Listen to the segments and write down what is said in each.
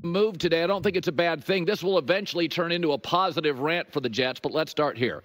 move today. I don't think it's a bad thing. This will eventually turn into a positive rant for the Jets, but let's start here.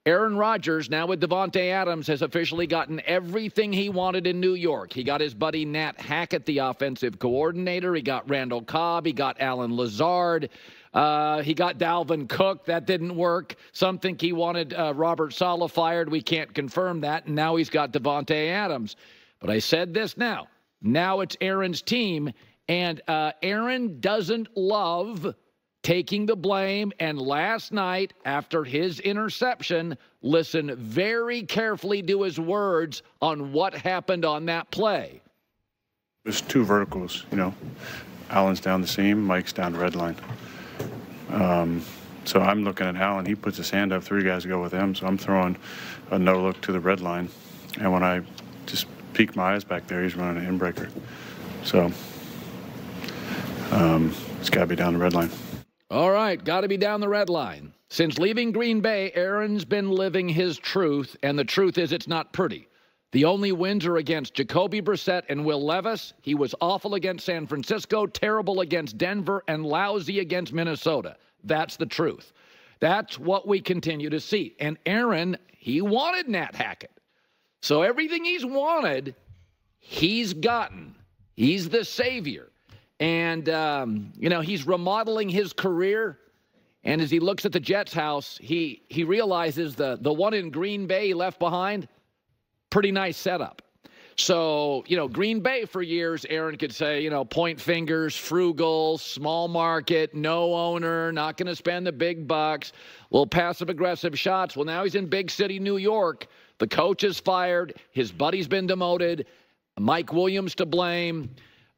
Aaron Rodgers, now with Davante Adams, has officially gotten everything he wanted in New York. He got his buddy Nat Hackett, the offensive coordinator. He got Randall Cobb. He got Alan Lazard. He got Dalvin Cook. That didn't work. Some think he wanted Robert Saleh fired. We can't confirm that. And now he's got Davante Adams. But I said this now. Now it's Aaron's team. And Aaron doesn't love taking the blame. And last night, after his interception, listen very carefully to his words on what happened on that play. There's two verticals, you know. Allen's down the seam, Mike's down the red line. So I'm looking at Allen. He puts his hand up, three guys go with him. So I'm throwing a no look to the red line. And when I just peek my eyes back there, he's running an inbreaker. So it's got to be down the red line. All right, got to be down the red line. Since leaving Green Bay, Aaron's been living his truth, and the truth is it's not pretty. The only wins are against Jacoby Brissett and Will Levis. He was awful against San Francisco, terrible against Denver, and lousy against Minnesota. That's the truth. That's what we continue to see. And Aaron, he wanted Nat Hackett. So everything he's wanted, he's gotten. He's the savior. And, you know, he's remodeling his career. And as he looks at the Jets house, he realizes the one in Green Bay he left behind, pretty nice setup. So, you know, Green Bay for years, Aaron could say, you know, point fingers, frugal, small market, no owner, not going to spend the big bucks, little passive-aggressive shots. Well, now he's in big city New York. The coach is fired. His buddy's been demoted. Mike Williams to blame.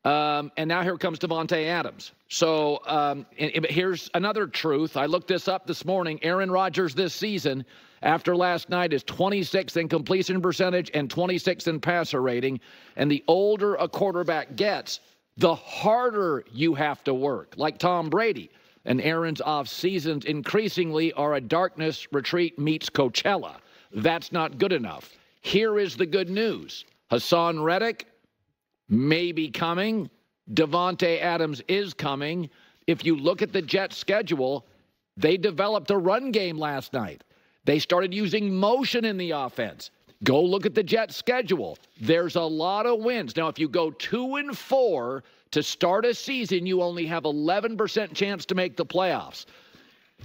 And now here comes Davante Adams. So here's another truth. I looked this up this morning. Aaron Rodgers this season, after last night, is 26th in completion percentage and 26th in passer rating. And the older a quarterback gets, the harder you have to work, like Tom Brady. And Aaron's off seasons increasingly are a darkness retreat meets Coachella. That's not good enough. Here is the good news. Hassan Reddick may be coming. Davante Adams is coming. If you look at the Jets' schedule, they developed a run game last night. They started using motion in the offense. Go look at the Jets' schedule. There's a lot of wins. Now, if you go 2-4 to start a season, you only have 11% chance to make the playoffs.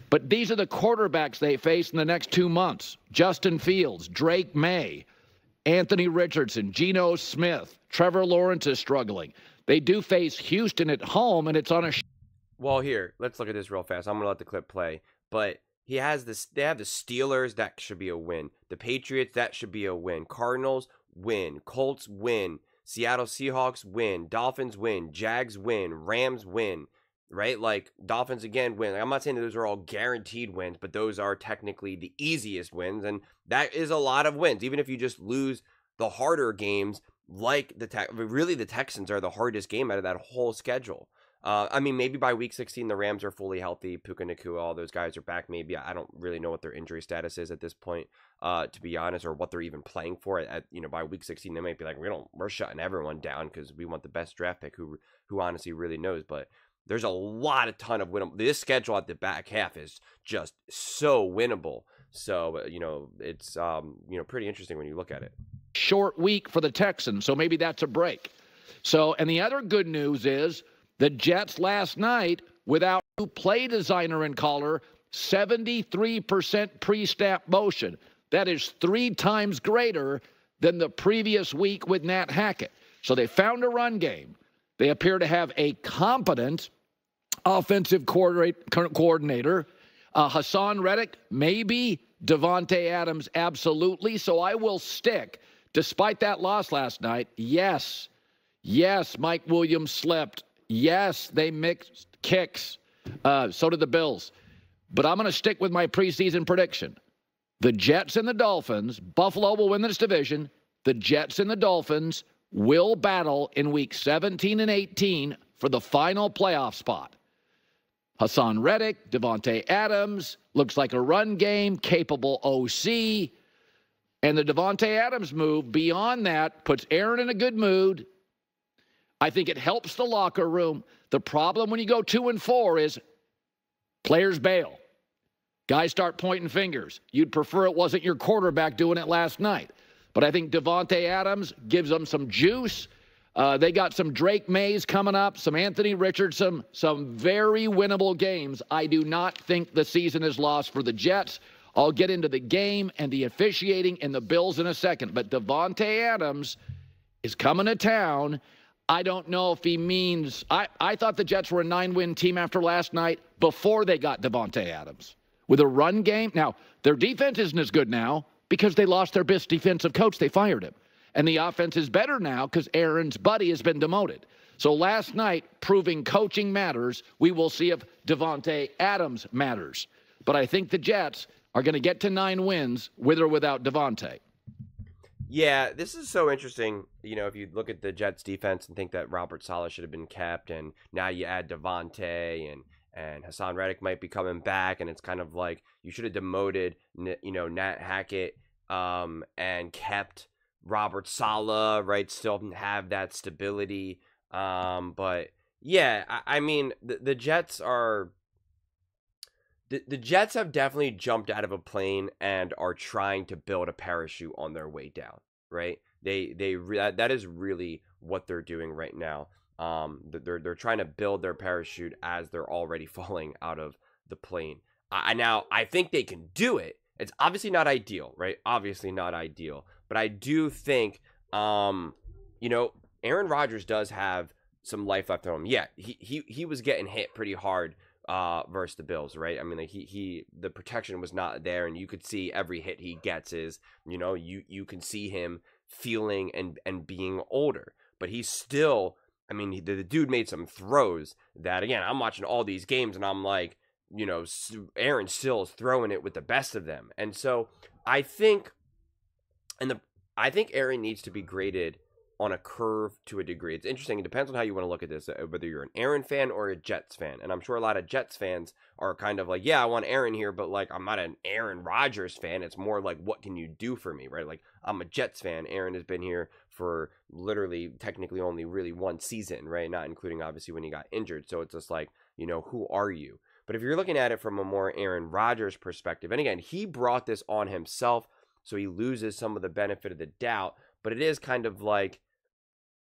But these are the quarterbacks they face in the next 2 months. Justin Fields, Drake May, Anthony Richardson, Geno Smith, Trevor Lawrence is struggling. They do face Houston at home, and it's on a... Well, here, let's look at this real fast. I'm going to let the clip play. But he has this. They have the Steelers. That should be a win. The Patriots, that should be a win. Cardinals, win. Colts, win. Seattle Seahawks, win. Dolphins, win. Jags, win. Rams, win. Right? Like, Dolphins, again, win. Like, I'm not saying that those are all guaranteed wins, but those are technically the easiest wins. And that is a lot of wins. Even if you just lose the harder games, like really the Texans are the hardest game out of that whole schedule. I mean, maybe by week 16, the Rams are fully healthy. Puka Nacua, all those guys are back. Maybe I don't really know what their injury status is at this point, to be honest, or what they're even playing for. At by week 16, they might be like, we're shutting everyone down because we want the best draft pick. Who honestly really knows? But there's a ton of winnable. This schedule at the back half is just so winnable. So it's pretty interesting when you look at it. Short week for the Texans, so maybe that's a break. So, and the other good news is the Jets last night, without new play designer and caller, 73% pre-snap motion. That is 3 times greater than the previous week with Nat Hackett. So they found a run game. They appear to have a competent offensive coordinator. Hassan Reddick, maybe. Davante Adams, absolutely. So I will stick. Despite that loss last night, yes, Mike Williams slipped. Yes, they mixed kicks. So did the Bills. But I'm going to stick with my preseason prediction. The Jets and the Dolphins, Buffalo will win this division. The Jets and the Dolphins will battle in week 17 and 18 for the final playoff spot. Hassan Reddick, Davante Adams, looks like a run game, capable OC. And the Davante Adams move beyond that puts Aaron in a good mood. I think it helps the locker room. The problem when you go 2-4 is players bail. Guys start pointing fingers. You'd prefer it wasn't your quarterback doing it last night. But I think Davante Adams gives them some juice. They got some Drake Mays coming up, some Anthony Richardson, some very winnable games. I do not think the season is lost for the Jets. I'll get into the game and the officiating and the Bills in a second. But Davante Adams is coming to town. I don't know if he means – I thought the Jets were a 9-win team after last night before they got Davante Adams. With a run game. Now, their defense isn't as good now because they lost their best defensive coach. They fired him. And the offense is better now because Aaron's buddy has been demoted. So last night, proving coaching matters, we will see if Davante Adams matters. But I think the Jets are going to get to 9 wins with or without Davante. Yeah, this is so interesting. You know, if you look at the Jets defense and think that Robert Saleh should have been kept, and now you add Davante and Hassan Reddick might be coming back, and it's kind of like you should have demoted, Nat Hackett and kept Robert Saleh, right? Still have that stability. But yeah, I mean, the Jets are. The Jets have definitely jumped out of a plane and are trying to build a parachute on their way down, right? That is really what they're doing right now. They're trying to build their parachute as they're already falling out of the plane. I think they can do it. It's obviously not ideal, right? Obviously not ideal, but I do think, Aaron Rodgers does have some life left in him. Yeah, he was getting hit pretty hard versus the Bills, right? I mean, like the protection was not there, and you could see every hit he gets is, you can see him feeling and being older, but he's still, I mean, the dude made some throws that, again, I'm watching all these games and I'm like, Aaron still is throwing it with the best of them. And so I think Aaron needs to be graded on a curve to a degree. It's interesting. It depends on how you want to look at this, whether you're an Aaron fan or a Jets fan. And I'm sure a lot of Jets fans are kind of like, yeah, I want Aaron here, but like, I'm not an Aaron Rodgers fan. It's more like, what can you do for me, right? Like, I'm a Jets fan. Aaron has been here for literally technically only really one season, right? Not including obviously when he got injured. So it's just like, who are you? But if you're looking at it from a more Aaron Rodgers perspective, and again, he brought this on himself, so he loses some of the benefit of the doubt. But it is kind of like,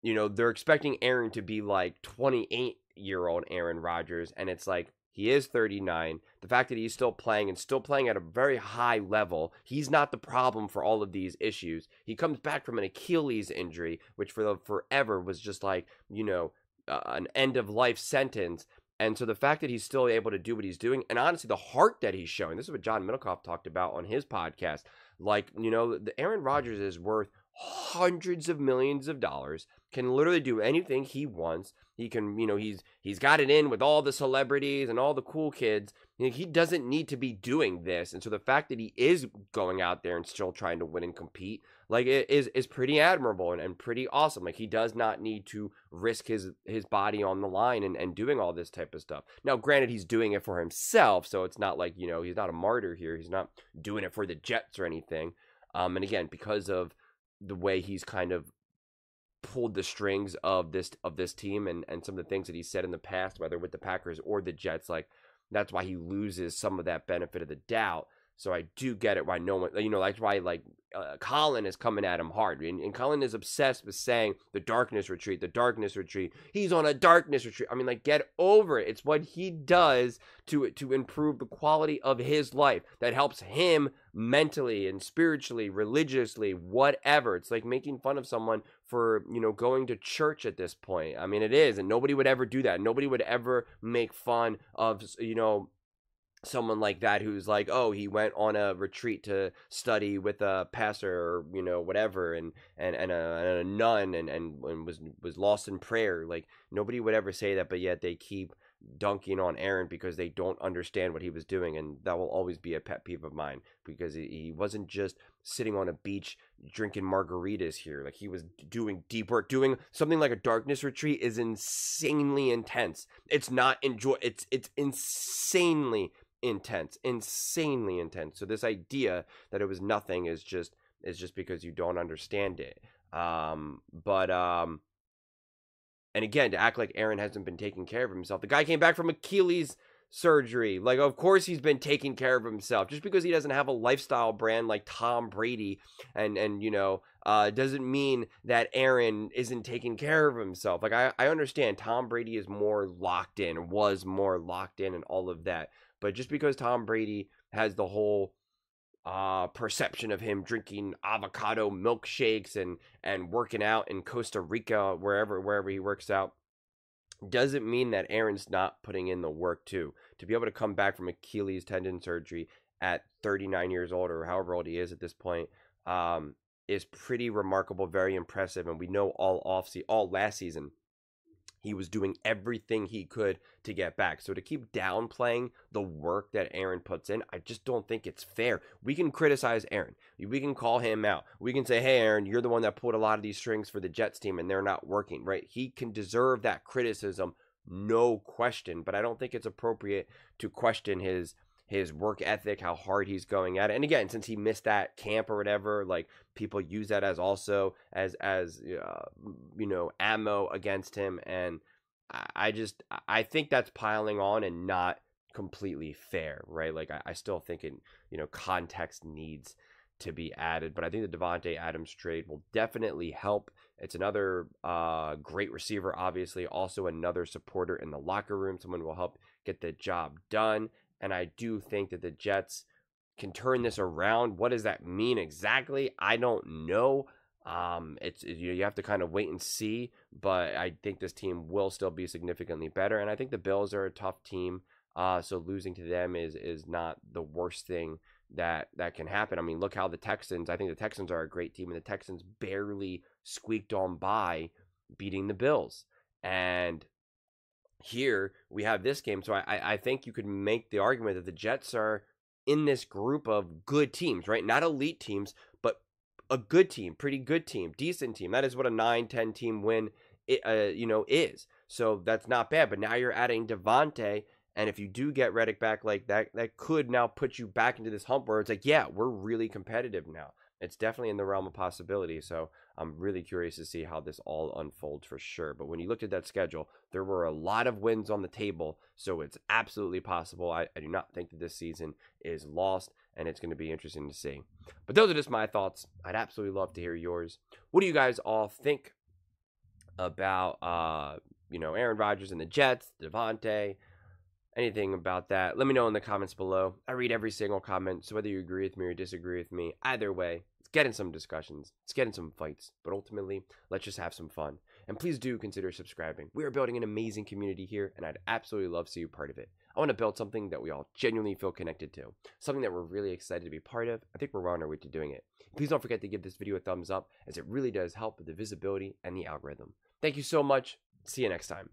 they're expecting Aaron to be like 28-year-old Aaron Rodgers, and it's like, he is 39. The fact that he's still playing at a very high level, he's not the problem for all of these issues. He comes back from an Achilles injury, which forever was just like, an end-of-life sentence. And so the fact that he's still able to do what he's doing, and honestly, the heart that he's showing, this is what John Middlecoff talked about on his podcast. Like, the Aaron Rodgers is worth hundreds of millions of dollars, can literally do anything he wants. He can, he's got it in with all the celebrities and all the cool kids. He doesn't need to be doing this. And so the fact that he is going out there and still trying to win and compete, like, it is pretty admirable and pretty awesome. Like, he does not need to risk his body on the line and doing all this type of stuff. Now, granted, he's doing it for himself, so it's not like, he's not a martyr here. He's not doing it for the Jets or anything. And again, because of the way he's kind of pulled the strings of this team and some of the things that he said in the past, whether with the Packers or the Jets, like, that's why he loses some of that benefit of the doubt. So I do get it why no one, that's why, like, Colin is coming at him hard. And Colin is obsessed with saying the darkness retreat. He's on a darkness retreat. I mean, like, get over it. It's what he does to improve the quality of his life that helps him mentally and spiritually, religiously, whatever. It's like making fun of someone for, going to church at this point. I mean, it is. And nobody would ever do that. Nobody would ever make fun of, someone like that who's like, oh, he went on a retreat to study with a pastor or whatever and a nun and was lost in prayer. Like, nobody would ever say that, but yet they keep dunking on Aaron because they don't understand what he was doing, and that will always be a pet peeve of mine, because he wasn't just sitting on a beach drinking margaritas here. Like, he was doing deep work. Doing something like a darkness retreat is insanely intense. It's not it's insanely intense. So this idea that it was nothing is just because you don't understand it. And again, to act like Aaron hasn't been taking care of himself. The guy came back from Achilles surgery. Like, of course he's been taking care of himself. Just because he doesn't have a lifestyle brand like Tom Brady and you know, doesn't mean that Aaron isn't taking care of himself. Like, I understand Tom Brady is more locked in, was more locked in and all of that. But just because Tom Brady has the whole perception of him drinking avocado milkshakes and working out in Costa Rica, wherever he works out, doesn't mean that Aaron's not putting in the work too. To be able to come back from Achilles tendon surgery at 39 years old, or however old he is at this point, is pretty remarkable, very impressive. And we know all last season, he was doing everything he could to get back. So to keep downplaying the work that Aaron puts in, I just don't think it's fair. We can criticize Aaron. We can call him out. We can say, hey, Aaron, you're the one that pulled a lot of these strings for the Jets team and they're not working, right? He can deserve that criticism, no question. But I don't think it's appropriate to question his work ethic, how hard he's going at it. And again, since he missed that camp or whatever, like, people use that as also as you know, ammo against him. And I think that's piling on and not completely fair, right? Like, I still think you know, context needs to be added. But I think the Davante Adams trade will definitely help. It's another great receiver, obviously, also another supporter in the locker room, someone who will help get the job done. And I do think that the Jets can turn this around. What does that mean exactly? I don't know. You have to kind of wait and see. But I think this team will still be significantly better. And I think the Bills are a tough team. So losing to them is not the worst thing that can happen. I mean, look how the Texans, I think the Texans are a great team. And the Texans barely squeaked on by beating the Bills. And here we have this game. So I think you could make the argument that the Jets are in this group of good teams, right? Not elite teams, but a good team, pretty good team, decent team. That is what a 9-10 team win, you know, is. So that's not bad. But now you're adding Davante, and if you do get Reddick back like that, that could now put you back into this hump where it's like, yeah, we're really competitive now. It's definitely in the realm of possibility. So I'm really curious to see how this all unfolds for sure. But when you looked at that schedule, there were a lot of wins on the table. So it's absolutely possible. I do not think that this season is lost, and it's going to be interesting to see. But those are just my thoughts. I'd absolutely love to hear yours. What do you guys all think about, you know, Aaron Rodgers and the Jets, Davante? Anything about that, let me know in the comments below. I read every single comment, so whether you agree with me or disagree with me, either way, let's get in some discussions, let's get in some fights, but ultimately, let's just have some fun. And please do consider subscribing. We are building an amazing community here, and I'd absolutely love to see you part of it. I want to build something that we all genuinely feel connected to, something that we're really excited to be part of. I think we're on our way to doing it. Please don't forget to give this video a thumbs up, as it really does help with the visibility and the algorithm. Thank you so much. See you next time.